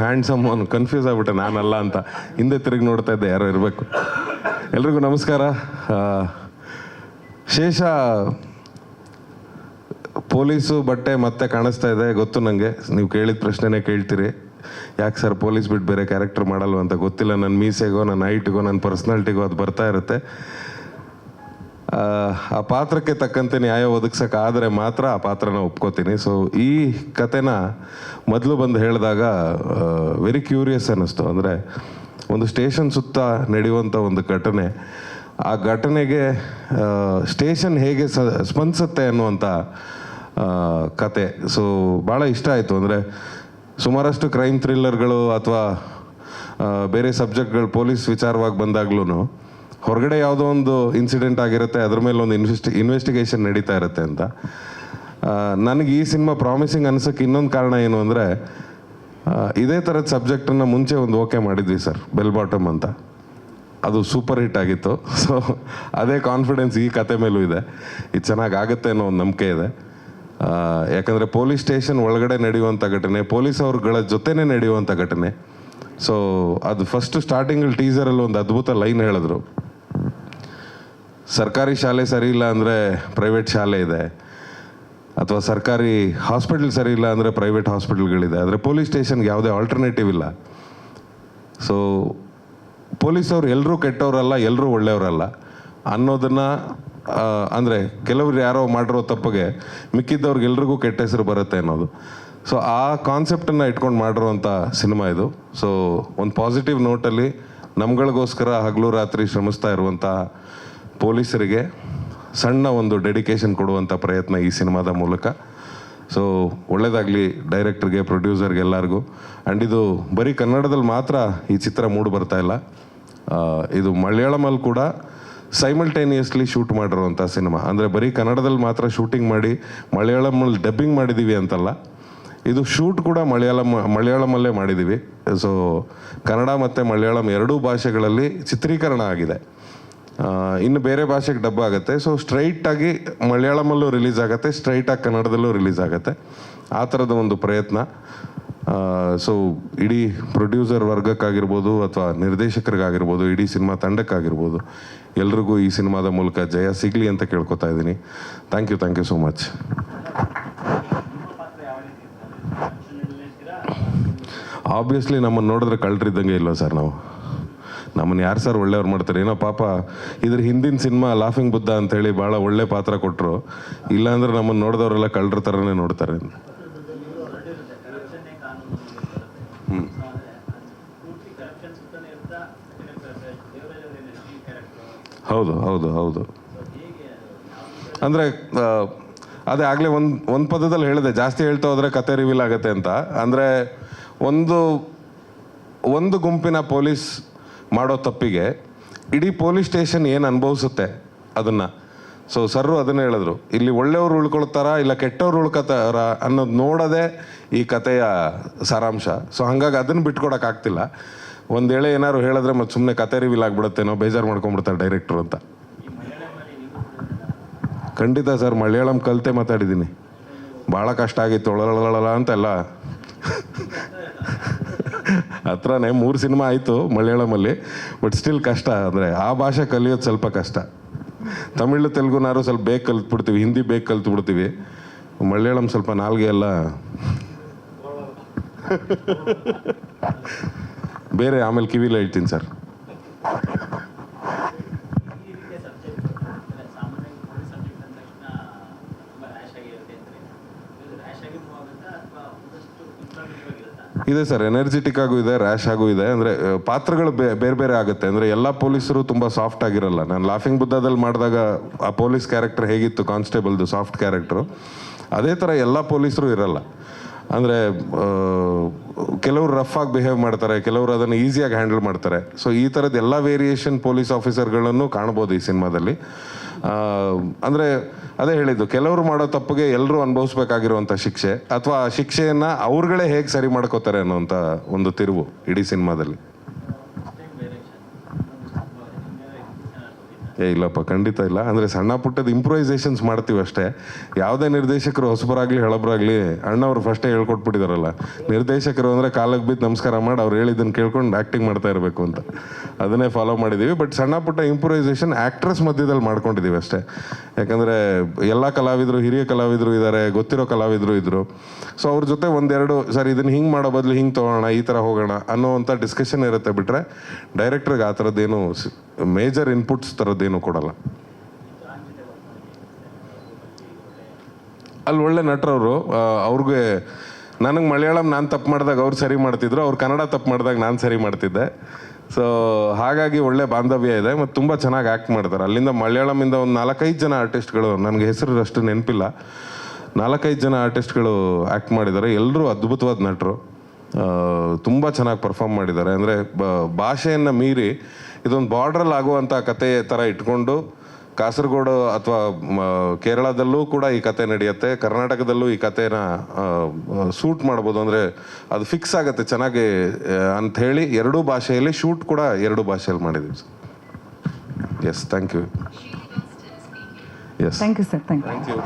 Handsome ಅವನು confuse ಆಗ್ಬಿಟ್ಟೆ ನಾನಲ್ಲ ಅಂತ. ಹಿಂದೆ ತಿರುಗಿ ನೋಡ್ತಾ ಇದ್ದೆ, ಯಾರೋ ಇರಬೇಕು. ಎಲ್ರಿಗೂ ನಮಸ್ಕಾರ. ಶೇಷ ಪೊಲೀಸು ಬಟ್ಟೆ ಮತ್ತೆ ಕಾಣಿಸ್ತಾ ಇದೆ, ಗೊತ್ತು ನನಗೆ. ನೀವು ಕೇಳಿದ ಪ್ರಶ್ನೆನೇ ಕೇಳ್ತೀರಿ, ಯಾಕೆ ಸರ್ ಪೊಲೀಸ್ ಬಿಟ್ಟು ಬೇರೆ ಕ್ಯಾರೆಕ್ಟರ್ ಮಾಡಲ್ವ ಅಂತ. ಗೊತ್ತಿಲ್ಲ, ನನ್ನ ಮೀಸೆಗೋ ನನ್ನ ಹೈಟ್ಗೋ ನನ್ನ ಪರ್ಸ್ನಾಲಿಟಿಗೋ ಅದು ಬರ್ತಾ ಇರುತ್ತೆ. ಆ ಪಾತ್ರಕ್ಕೆ ತಕ್ಕಂತೆ ನ್ಯಾಯ ಒದಗಿಸೋಕ್ಕಾದರೆ ಮಾತ್ರ ಆ ಪಾತ್ರನ ಒಪ್ಕೋತೀನಿ. ಸೊ ಈ ಕತೆನ ಮೊದಲು ಬಂದು ಹೇಳಿದಾಗ ವೆರಿ ಕ್ಯೂರಿಯಸ್ ಅನ್ನಿಸ್ತು. ಅಂದರೆ ಒಂದು ಸ್ಟೇಷನ್ ಸುತ್ತ ನಡೆಯುವಂಥ ಒಂದು ಘಟನೆ, ಆ ಘಟನೆಗೆ ಸ್ಟೇಷನ್ ಹೇಗೆ ಸ್ಪಂದಿಸುತ್ತೆ ಅನ್ನುವಂಥ ಕತೆ. ಸೊ ಭಾಳ ಇಷ್ಟ ಆಯಿತು. ಅಂದರೆ ಸುಮಾರಷ್ಟು ಕ್ರೈಮ್ ಥ್ರಿಲ್ಲರ್ಗಳು ಅಥವಾ ಬೇರೆ ಸಬ್ಜೆಕ್ಟ್ಗಳು ಪೊಲೀಸ್ ವಿಚಾರವಾಗಿ ಬಂದಾಗ್ಲೂ ಹೊರಗಡೆ ಯಾವುದೋ ಒಂದು ಇನ್ಸಿಡೆಂಟ್ ಆಗಿರುತ್ತೆ, ಅದ್ರ ಮೇಲೆ ಒಂದು ಇನ್ವೆಸ್ಟಿಗೇಷನ್ ನಡೀತಾ ಇರುತ್ತೆ ಅಂತ. ನನಗೆ ಈ ಸಿನಿಮಾ ಪ್ರಾಮಿಸಿಂಗ್ ಅನ್ಸೋಕ್ಕೆ ಇನ್ನೊಂದು ಕಾರಣ ಏನು ಅಂದರೆ, ಇದೇ ಥರದ ಸಬ್ಜೆಕ್ಟನ್ನು ಮುಂಚೆ ಒಂದು ಓಕೆ ಮಾಡಿದ್ವಿ ಸರ್, ಬೆಲ್ ಬಾಟಮ್ ಅಂತ. ಅದು ಸೂಪರ್ ಹಿಟ್ ಆಗಿತ್ತು. ಸೊ ಅದೇ ಕಾನ್ಫಿಡೆನ್ಸ್ ಈ ಕತೆ ಮೇಲೂ ಇದೆ, ಇದು ಚೆನ್ನಾಗಾಗುತ್ತೆ ಅನ್ನೋ ಒಂದು ನಂಬಿಕೆ ಇದೆ. ಯಾಕಂದರೆ ಪೊಲೀಸ್ ಸ್ಟೇಷನ್ ಒಳಗಡೆ ನಡೆಯುವಂಥ ಘಟನೆ, ಪೊಲೀಸ್ ಅವ್ರಗಳ ಜೊತೆನೇ ನಡೆಯುವಂಥ ಘಟನೆ. ಸೊ ಅದು ಫಸ್ಟು ಸ್ಟಾರ್ಟಿಂಗಲ್ಲಿ ಟೀಸರಲ್ಲಿ ಒಂದು ಅದ್ಭುತ ಲೈನ್ ಹೇಳಿದ್ರು, ಸರ್ಕಾರಿ ಶಾಲೆ ಸರಿ ಇಲ್ಲ ಅಂದರೆ ಪ್ರೈವೇಟ್ ಶಾಲೆ ಇದೆ, ಅಥವಾ ಸರ್ಕಾರಿ ಹಾಸ್ಪಿಟಲ್ ಸರಿ ಇಲ್ಲ ಅಂದರೆ ಪ್ರೈವೇಟ್ ಹಾಸ್ಪಿಟಲ್ಗಳಿದೆ, ಆದರೆ ಪೊಲೀಸ್ ಸ್ಟೇಷನ್ಗೆ ಯಾವುದೇ ಆಲ್ಟರ್ನೇಟಿವ್ ಇಲ್ಲ. ಸೊ ಪೊಲೀಸವ್ರು ಎಲ್ಲರೂ ಕೆಟ್ಟವರಲ್ಲ, ಎಲ್ಲರೂ ಒಳ್ಳೆಯವರಲ್ಲ ಅನ್ನೋದನ್ನು, ಅಂದರೆ ಕೆಲವ್ರು ಯಾರೋ ಮಾಡಿರೋ ತಪ್ಪಿಗೆ ಮಿಕ್ಕಿದ್ದವ್ರಿಗೆಲ್ರಿಗೂ ಕೆಟ್ಟ ಹೆಸರು ಬರುತ್ತೆ ಅನ್ನೋದು. ಸೊ ಆ ಕಾನ್ಸೆಪ್ಟನ್ನು ಇಟ್ಕೊಂಡು ಮಾಡಿರೋವಂಥ ಸಿನಿಮಾ ಇದು. ಸೊ ಒಂದು ಪಾಸಿಟಿವ್ ನೋಟಲ್ಲಿ ನಮ್ಗಳಿಗೋಸ್ಕರ ಹಗಲು ರಾತ್ರಿ ಶ್ರಮಿಸ್ತಾ ಇರುವಂಥ ಪೊಲೀಸರಿಗೆ ಸಣ್ಣ ಒಂದು ಡೆಡಿಕೇಶನ್ ಕೊಡುವಂಥ ಪ್ರಯತ್ನ ಈ ಸಿನಿಮಾದ ಮೂಲಕ. ಸೊ ಒಳ್ಳೆಯದಾಗಲಿ ಡೈರೆಕ್ಟ್ರಿಗೆ, ಪ್ರೊಡ್ಯೂಸರ್ಗೆ, ಎಲ್ಲರಿಗೂ. ಆ್ಯಂಡ್ ಇದು ಬರೀ ಕನ್ನಡದಲ್ಲಿ ಮಾತ್ರ ಈ ಚಿತ್ರ ಮೂಡಿ ಬರ್ತಾ ಇಲ್ಲ, ಇದು ಮಲಯಾಳಮಲ್ಲಿ ಕೂಡ ಸೈಮಲ್ಟೇನಿಯಸ್ಲಿ ಶೂಟ್ ಮಾಡಿರುವಂಥ ಸಿನಿಮಾ. ಅಂದರೆ ಬರೀ ಕನ್ನಡದಲ್ಲಿ ಮಾತ್ರ ಶೂಟಿಂಗ್ ಮಾಡಿ ಮಲಯಾಳಮಲ್ಲಿ ಡಬ್ಬಿಂಗ್ ಮಾಡಿದ್ದೀವಿ ಅಂತಲ್ಲ, ಇದು ಶೂಟ್ ಕೂಡ ಮಲಯಾಳಮಲ್ಲೇ ಮಾಡಿದ್ದೀವಿ. ಸೊ ಕನ್ನಡ ಮತ್ತು ಮಲಯಾಳಂ ಎರಡೂ ಭಾಷೆಗಳಲ್ಲಿ ಚಿತ್ರೀಕರಣ ಆಗಿದೆ. ಇನ್ನು ಬೇರೆ ಭಾಷೆಗೆ ಡಬ್ಬ ಆಗುತ್ತೆ. ಸೊ ಸ್ಟ್ರೈಟಾಗಿ ಮಲಯಾಳಮಲ್ಲೂ ರಿಲೀಸ್ ಆಗುತ್ತೆ, ಸ್ಟ್ರೈಟಾಗಿ ಕನ್ನಡದಲ್ಲೂ ರಿಲೀಸ್ ಆಗುತ್ತೆ. ಆ ಥರದ ಒಂದು ಪ್ರಯತ್ನ. ಸೊ ಇಡೀ ಪ್ರೊಡ್ಯೂಸರ್ ವರ್ಗಕ್ಕಾಗಿರ್ಬೋದು ಅಥವಾ ನಿರ್ದೇಶಕರಿಗಾಗಿರ್ಬೋದು, ಇಡೀ ಸಿನಿಮಾ ತಂಡಕ್ಕಾಗಿರ್ಬೋದು, ಎಲ್ರಿಗೂ ಈ ಸಿನಿಮಾದ ಮೂಲಕ ಜಯ ಸಿಗಲಿ ಅಂತ ಕೇಳ್ಕೊತಾ ಇದ್ದೀನಿ. Thank you so much. Obviously ನಮ್ಮನ್ನು ನೋಡಿದ್ರೆ ಕಳ್ಳರಿದ್ದಂಗೆ ಇಲ್ಲ ಸರ್. ನಮ್ಮನ್ನು ಯಾರು ಸರ್ ಒಳ್ಳೆಯವ್ರು ಮಾಡ್ತಾರೆ? ಏನೋ ಪಾಪ ಇದ್ರ ಹಿಂದಿನ ಸಿನಿಮಾ ಲಾಫಿಂಗ್ ಬುದ್ಧ ಅಂತೇಳಿ ಭಾಳ ಒಳ್ಳೆ ಪಾತ್ರ ಕೊಟ್ಟರು. ಇಲ್ಲಾಂದ್ರೆ ನಮ್ಮನ್ನು ನೋಡಿದವರೆಲ್ಲ ಕಳ್ಳರ ಥರನೇ ನೋಡ್ತಾರೆ. ಹೌದು. ಅಂದರೆ ಅದೇ ಆಗಲೇ ಒಂದು ಪದದಲ್ಲಿ ಹೇಳಿದೆ, ಜಾಸ್ತಿ ಹೇಳ್ತಾ ಹೋದರೆ ಕತೆ ರಿವೀಲ್ ಆಗುತ್ತೆ ಅಂತ. ಅಂದರೆ ಒಂದು ಗುಂಪಿನ ಪೊಲೀಸ್ ಮಾಡೋ ತಪ್ಪಿಗೆ ಇಡೀ ಪೊಲೀಸ್ ಸ್ಟೇಷನ್ ಏನು ಅನುಭವಿಸುತ್ತೆ ಅದನ್ನು. ಸೊ ಸರ್ರು ಅದನ್ನೇ ಹೇಳಿದ್ರು, ಇಲ್ಲಿ ಒಳ್ಳೆಯವ್ರು ಉಳ್ಕೊಳ್ತಾರಾ ಇಲ್ಲ ಕೆಟ್ಟವ್ರು ಉಳ್ಕೊತಾರ ಅನ್ನೋದು ನೋಡೋದೇ ಈ ಕತೆಯ ಸಾರಾಂಶ. ಸೊ ಹಾಗಾಗಿ ಅದನ್ನು ಬಿಟ್ಕೊಡೋಕ್ಕಾಗ್ತಿಲ್ಲ. ಒಂದು ವೇಳೆ ಏನಾದ್ರು ಹೇಳಿದ್ರೆ ಮತ್ತು ಸುಮ್ಮನೆ ಕತೆ ರಿವೀಲ್ ಆಗಿಬಿಡುತ್ತೇನೋ, ಬೇಜಾರು ಮಾಡ್ಕೊಂಡ್ಬಿಡ್ತಾರೆ ಡೈರೆಕ್ಟ್ರು ಅಂತ. ಖಂಡಿತ ಸರ್, ಮಲಯಾಳಂ ಕಲಿತೆ ಮಾತಾಡಿದ್ದೀನಿ. ಭಾಳ ಕಷ್ಟ ಆಗಿತ್ತು, ಒಳಳಳ ಅಂತೆಲ್ಲ. ಹತ್ರನೇ 3 ಸಿನಿಮಾ ಆಯಿತು ಮಲಯಾಳಮಲ್ಲಿ, ಬಟ್ ಸ್ಟಿಲ್ ಕಷ್ಟ. ಅಂದರೆ ಆ ಭಾಷೆ ಕಲಿಯೋದು ಸ್ವಲ್ಪ ಕಷ್ಟ. ತಮಿಳು ತೆಲುಗುನಾರು ಸ್ವಲ್ಪ ಬೇಗ ಕಲ್ತ್ಬಿಡ್ತೀವಿ, ಹಿಂದಿ ಬೇಗ ಕಲ್ತ್ಬಿಡ್ತೀವಿ. ಮಲಯಾಳಂ ಸ್ವಲ್ಪ ನಾಲ್ಗೆ ಎಲ್ಲ ಬೇರೆ. ಆಮೇಲೆ ಕಿವಿಲಿ ಹೇಳ್ತೀನಿ ಸರ್. ಇದೆ ಸರ್, ಎನರ್ಜೆಟಿಕ್ ಆಗೂ ಇದೆ, ರ್ಯಾಶ್ ಆಗೂ ಇದೆ. ಅಂದರೆ ಪಾತ್ರಗಳು ಬೇರೆ ಬೇರೆ ಆಗುತ್ತೆ. ಅಂದರೆ ಎಲ್ಲ ಪೊಲೀಸರು ತುಂಬ ಸಾಫ್ಟ್ ಆಗಿರಲ್ಲ. ನಾನು ಲಾಫಿಂಗ್ ಬುದ್ಧದಲ್ಲಿ ಮಾಡಿದಾಗ ಆ ಪೊಲೀಸ್ ಕ್ಯಾರೆಕ್ಟರ್ ಹೇಗಿತ್ತು, ಕಾನ್ಸ್ಟೇಬಲ್ದು ಸಾಫ್ಟ್ ಕ್ಯಾರೆಕ್ಟ್ರು, ಅದೇ ಥರ ಎಲ್ಲ ಪೊಲೀಸರು ಇರಲ್ಲ. ಅಂದರೆ ಕೆಲವರು ರಫ್ ಆಗಿ ಬಿಹೇವ್ ಮಾಡ್ತಾರೆ, ಕೆಲವರು ಅದನ್ನು ಈಸಿಯಾಗಿ ಹ್ಯಾಂಡಲ್ ಮಾಡ್ತಾರೆ. ಸೊ ಈ ಥರದ್ದು ಎಲ್ಲ ವೇರಿಯೇಷನ್ ಪೊಲೀಸ್ ಆಫೀಸರ್ಗಳನ್ನು ಕಾಣ್ಬೋದು ಈ ಸಿನಿಮಾದಲ್ಲಿ. ಅಂದರೆ ಅದೇ ಹೇಳಿದ್ದು, ಕೆಲವರು ಮಾಡೋ ತಪ್ಪಿಗೆ ಎಲ್ಲರೂ ಅನುಭವಿಸ್ಬೇಕಾಗಿರುವಂಥ ಶಿಕ್ಷೆ, ಅಥವಾ ಆ ಶಿಕ್ಷೆಯನ್ನು ಅವ್ರುಗಳೇ ಹೇಗೆ ಸರಿ ಮಾಡ್ಕೋತಾರೆ ಅನ್ನೋಂಥ ಒಂದು ತಿರುವು ಇಡೀ ಸಿನಿಮಾದಲ್ಲಿ. ಇಲ್ಲಪ್ಪ, ಖಂಡಿತ ಇಲ್ಲ. ಅಂದರೆ ಸಣ್ಣ ಪುಟ್ಟದ ಇಂಪ್ರೂವೈಸೇಷನ್ಸ್ ಮಾಡ್ತೀವಿ ಅಷ್ಟೇ. ಯಾವುದೇ ನಿರ್ದೇಶಕರು ಹೊಸಬರಾಗಲಿ ಹಳಬರಾಗಲಿ ಅಣ್ಣವ್ರು ಫಸ್ಟೇ ಹೇಳ್ಕೊಟ್ಬಿಟ್ಟಿದಾರಲ್ಲ, ನಿರ್ದೇಶಕರು ಅಂದರೆ ಕಾಲಕ್ಕೆ ಬಿದ್ದು ನಮಸ್ಕಾರ ಮಾಡಿ ಅವ್ರು ಹೇಳಿದ್ದನ್ನು ಕೇಳ್ಕೊಂಡು ಆ್ಯಕ್ಟಿಂಗ್ ಮಾಡ್ತಾ ಇರಬೇಕು ಅಂತ, ಅದನ್ನೇ ಫಾಲೋ ಮಾಡಿದ್ದೀವಿ. ಬಟ್ ಸಣ್ಣ ಪುಟ್ಟ ಇಂಪ್ರೂವೈಸೇಷನ್ ಆ್ಯಕ್ಟ್ರೆಸ್ ಮಧ್ಯದಲ್ಲಿ ಮಾಡ್ಕೊಂಡಿದ್ದೀವಿ ಅಷ್ಟೇ. ಯಾಕಂದರೆ ಎಲ್ಲ ಕಲಾವಿದರು, ಹಿರಿಯ ಕಲಾವಿದರು ಇದ್ದಾರೆ, ಗೊತ್ತಿರೋ ಕಲಾವಿದರು ಇದ್ದರು. ಸೊ ಅವ್ರ ಜೊತೆ ಒಂದೆರಡು ಸರ್ ಇದನ್ನು ಹಿಂಗೆ ಮಾಡೋ ಬದಲು ಹಿಂಗೆ ತೊಗೊಳ್ಳೋಣ, ಈ ಥರ ಹೋಗೋಣ ಅನ್ನೋವಂಥ ಡಿಸ್ಕಷನ್ ಇರುತ್ತೆ. ಬಿಟ್ಟರೆ ಡೈರೆಕ್ಟ್ರಿಗೆ ಆ ಥರದ್ದೇನು ಮೇಜರ್ ಇನ್ಪುಟ್ಸ್ ಥರದ್ದೇನು ಕೊಡಲ್ಲ. ಅಲ್ಲಿ ಒಳ್ಳೆ ನಟರವರು, ಅವ್ರಿಗೆ ನನಗೆ ಮಲಯಾಳಂ ನಾನು ತಪ್ಪು ಮಾಡಿದಾಗ ಅವ್ರು ಸರಿ ಮಾಡ್ತಿದ್ರು, ಅವ್ರು ಕನ್ನಡ ತಪ್ಪು ಮಾಡಿದಾಗ ನಾನು ಸರಿ ಮಾಡ್ತಿದ್ದೆ. ಸೊ ಹಾಗಾಗಿ ಒಳ್ಳೆ ಬಾಂಧವ್ಯ ಇದೆ ಮತ್ತು ತುಂಬ ಚೆನ್ನಾಗಿ ಆ್ಯಕ್ಟ್ ಮಾಡ್ತಾರೆ. ಅಲ್ಲಿಂದ ಮಲಯಾಳಮಿಂದ ಒಂದು 4-5 ಜನ ಆರ್ಟಿಸ್ಟ್ಗಳು, ನನಗೆ ಹೆಸರು ಅಷ್ಟು ನೆನಪಿಲ್ಲ, 4-5 ಜನ ಆರ್ಟಿಸ್ಟ್ಗಳು ಆ್ಯಕ್ಟ್ ಮಾಡಿದ್ದಾರೆ. ಎಲ್ಲರೂ ಅದ್ಭುತವಾದ ನಟರು, ತುಂಬ ಚೆನ್ನಾಗಿ ಪರ್ಫಾರ್ಮ್ ಮಾಡಿದ್ದಾರೆ. ಅಂದರೆ ಭಾಷೆಯನ್ನು ಮೀರಿ ಇದೊಂದು ಬಾರ್ಡ್ರಲ್ಲಿ ಆಗುವಂಥ ಕತೆ ಥರ ಇಟ್ಕೊಂಡು ಕಾಸರಗೋಡು ಅಥವಾ ಕೇರಳದಲ್ಲೂ ಕೂಡ ಈ ಕತೆ ನಡೆಯುತ್ತೆ, ಕರ್ನಾಟಕದಲ್ಲೂ ಈ ಕತೆನ ಶೂಟ್ ಮಾಡ್ಬೋದು. ಅಂದರೆ ಅದು ಫಿಕ್ಸ್ ಆಗುತ್ತೆ ಚೆನ್ನಾಗಿ ಅಂಥೇಳಿ 2 ಭಾಷೆಯಲ್ಲಿ ಶೂಟ್ ಕೂಡ 2 ಭಾಷೆಯಲ್ಲಿ ಮಾಡಿದ್ದೀವಿ sir. Yes, thank you. Yes, thank you sir. Thank you.